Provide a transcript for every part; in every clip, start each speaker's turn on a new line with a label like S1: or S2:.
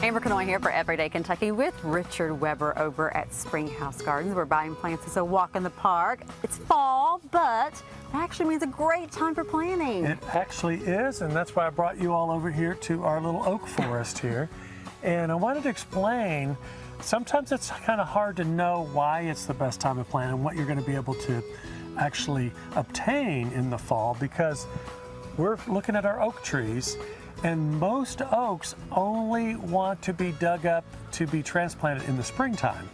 S1: Amber Canoy here for Everyday Kentucky with Richard Weber over at Springhouse Gardens. We're buying plants as a walk in the park. It's fall, but it actually means a great time for planting.
S2: It actually is, and that's why I brought you all over here to our little oak forest here. And I wanted to explain, sometimes it's kind of hard to know why it's the best time of planting and what you're going to be able to actually obtain in the fall, because we're looking at our oak trees. And most oaks only want to be dug up to be transplanted in the springtime.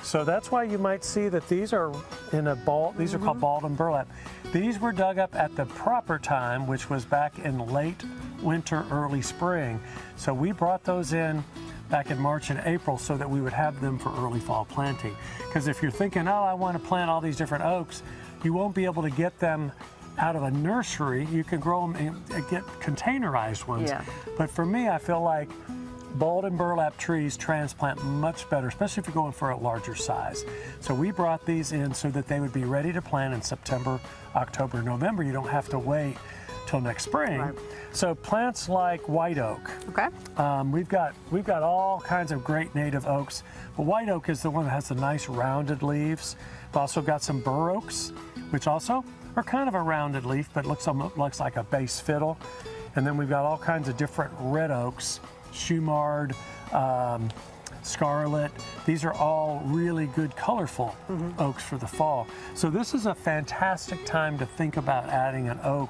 S2: So that's why you might see that these are in a ball, these are called balled and burlap. These were dug up at the proper time, which was back in late winter, early spring. So we brought those in back in March and April so that we would have them for early fall planting. Because if you're thinking, oh, I want to plant all these different oaks, you won't be able to get them out of a nursery. You can grow them and get containerized ones.
S1: Yeah.
S2: But for me, I feel like balled and burlap trees transplant much better, especially if you're going for a larger size. So we brought these in so that they would be ready to plant in September, October, November. You don't have to wait till next spring.
S1: Right.
S2: So plants like white oak.
S1: Okay.
S2: We've got all kinds of great native oaks, but white oak is the one that has the nice rounded leaves. We've also got some bur oaks, which also are kind of a rounded leaf, but looks like a bass fiddle. And then we've got all kinds of different red oaks, Shumard, Scarlet. These are all really good, colorful oaks for the fall. So this is a fantastic time to think about adding an oak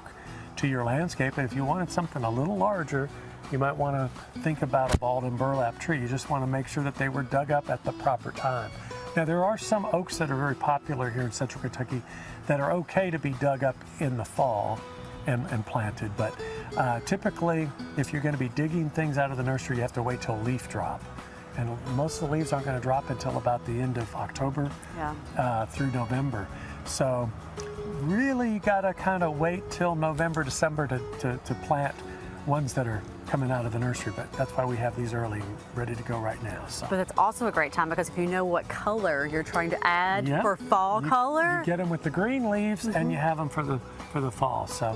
S2: to your landscape. And if you wanted something a little larger, you might want to think about a balled and burlap tree. You just want to make sure that they were dug up at the proper time. Now, there are some oaks that are very popular here in Central Kentucky that are okay to be dug up in the fall and planted, but typically, if you're going to be digging things out of the nursery, you have to wait till leaf drop. And most of the leaves aren't going to drop until about the end of October through November. So really, you got to kind of wait till November, December to plant ones that are coming out of the nursery, but that's why we have these early, ready to go right now. So.
S1: But it's also a great time because if you know what color you're trying to add for fall color.
S2: You get them with the green leaves and you have them for the fall. So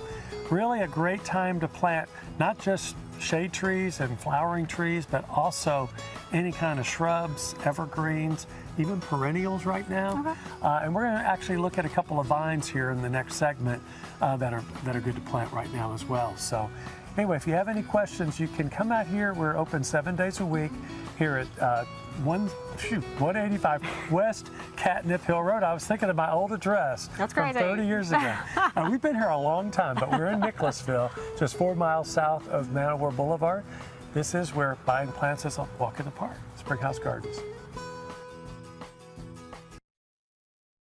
S2: really a great time to plant not just shade trees and flowering trees, but also any kind of shrubs, evergreens, even perennials right now.
S1: Okay.
S2: And we're going to actually look at a couple of vines here in the next segment that are good to plant right now as well. So anyway, if you have any questions, you can come out here. We're open 7 days a week here at 185 West Catnip Hill Road. I was thinking of my old address from 30 years ago. We've been here a long time, but we're in Nicholasville, just 4 miles south of Man-O-War Boulevard. This is where buying plants is a walk in the park, Springhouse Gardens.